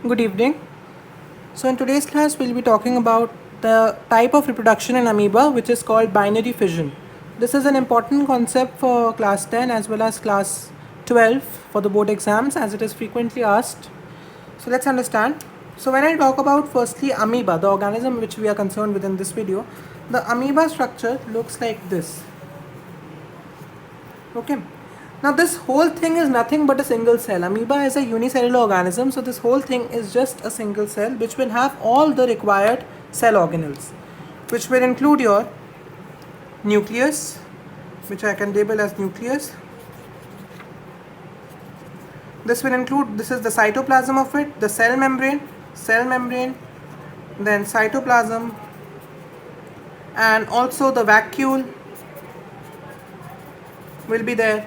Good evening. So in today's class we'll be talking about the type of reproduction in amoeba which is called binary fission. This is an important concept for class 10 as well as class 12 for the board exams as it is frequently asked. So let's understand. So when I talk about firstly amoeba, the organism which we are concerned with in this video, the amoeba structure looks like this. Okay. Now this whole thing is nothing but a single cell. Amoeba is a unicellular organism, so this whole thing is just a single cell which will have all the required cell organelles, which will include your nucleus, which I can label as nucleus. This will include, this is the cytoplasm of it, the cell membrane, then cytoplasm, and also the vacuole will be there.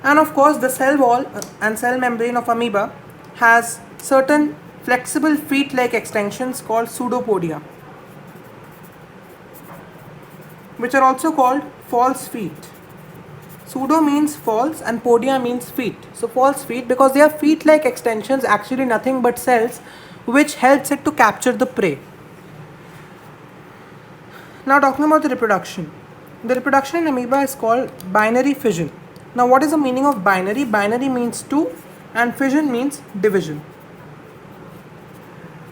And of course the cell wall and cell membrane of amoeba has certain flexible feet-like extensions called pseudopodia, which are also called false feet. Pseudo means false and podia means feet. So false feet because they are feet-like extensions, actually nothing but cells, which helps it to capture the prey. Now talking about the reproduction. The reproduction in amoeba is called binary fission. Now what is the meaning of binary? Binary means two and fission means division.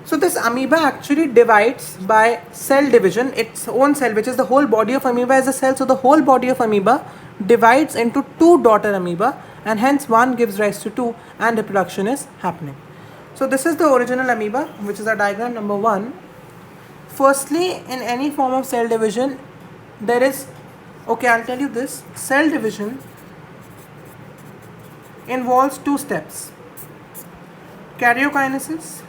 So this amoeba actually divides by cell division, its own cell, which is the whole body of amoeba is a cell. So the whole body of amoeba divides into two daughter amoeba and hence one gives rise to two and reproduction is happening. So this is the original amoeba, which is our diagram number 1. Firstly, in any form of cell division, there is, okay, I'll tell you this, cell division involves two steps: karyokinesis,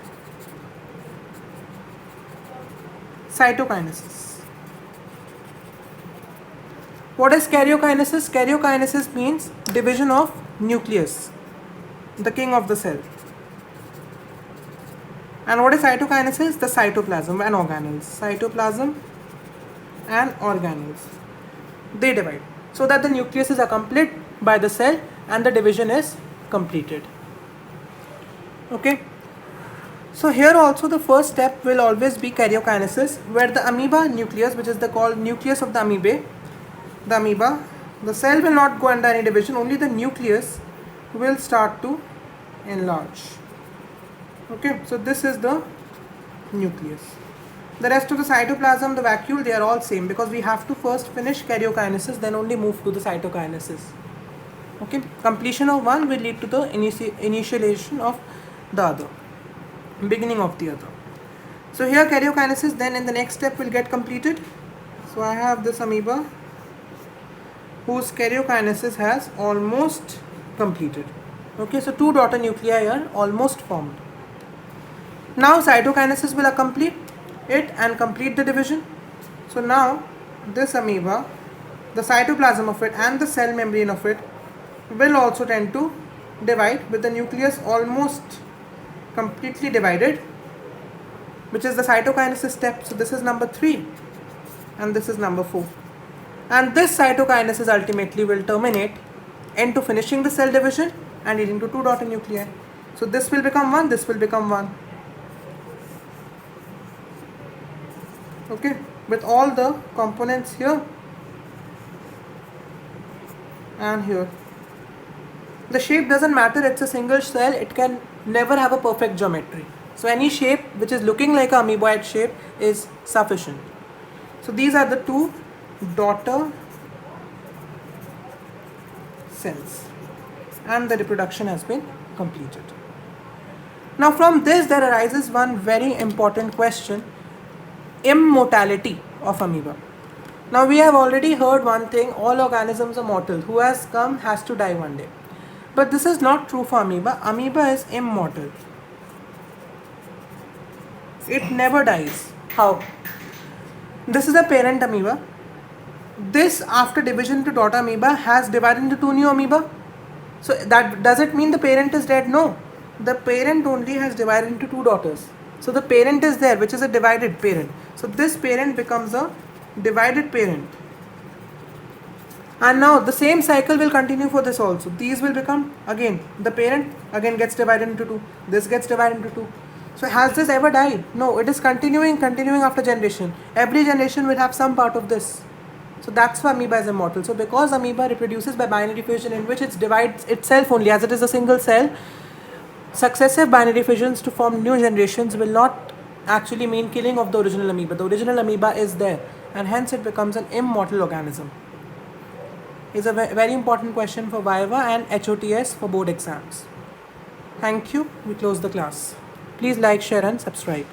cytokinesis. What is karyokinesis? Karyokinesis means division of nucleus, the king of the cell. And what is cytokinesis? The cytoplasm and organelles. Cytoplasm and organelles. They divide so that the nucleus is accompanied by the cell and the division is completed. Okay. So here also the first step will always be karyokinesis, where the amoeba nucleus, which is the called nucleus of the amoeba, the cell will not go under any division, only the nucleus will start to enlarge. Okay, so this is the nucleus. The rest of the cytoplasm, the vacuole, they are all same because we have to first finish karyokinesis, then only move to the cytokinesis. Okay, completion of one will lead to the initialization of the other, beginning of the other. So here karyokinesis then in the next step will get completed. So I have this amoeba whose karyokinesis has almost completed. Okay, so two daughter nuclei are almost formed. Now cytokinesis will complete it and complete the division. So now this amoeba, the cytoplasm of it and the cell membrane of it will also tend to divide with the nucleus almost completely divided, which is the cytokinesis step. So this is number 3 and this is number 4. And this cytokinesis ultimately will terminate into finishing the cell division and leading to two daughter nuclei. So this will become 1, this will become 1. Okay, with all the components here and here. The shape doesn't matter, it's a single cell, it can never have a perfect geometry. So any shape which is looking like a amoeboid shape is sufficient. So these are the two daughter cells and the reproduction has been completed. Now from this there arises one very important question: immortality of amoeba. Now we have already heard one thing, all organisms are mortal, who has come has to die one day. But this is not true for amoeba. Amoeba is immortal. It never dies. How? This is a parent amoeba. This after division to daughter amoeba has divided into two new amoeba. So that does it mean the parent is dead? No. The parent only has divided into two daughters. So the parent is there, which is a divided parent. So this parent becomes a divided parent. And now the same cycle will continue for this also. These will become again, the parent again gets divided into two. This gets divided into two. So has this ever died? No, it is continuing after generation. Every generation will have some part of this. So that's why amoeba is immortal. So because amoeba reproduces by binary fission, in which it divides itself only, as it is a single cell, successive binary fissions to form new generations will not actually mean killing of the original amoeba. The original amoeba is there, and hence it becomes an immortal organism. Is a very important question for Viva and HOTS for board exams. Thank you. We close the class. Please like, share and subscribe.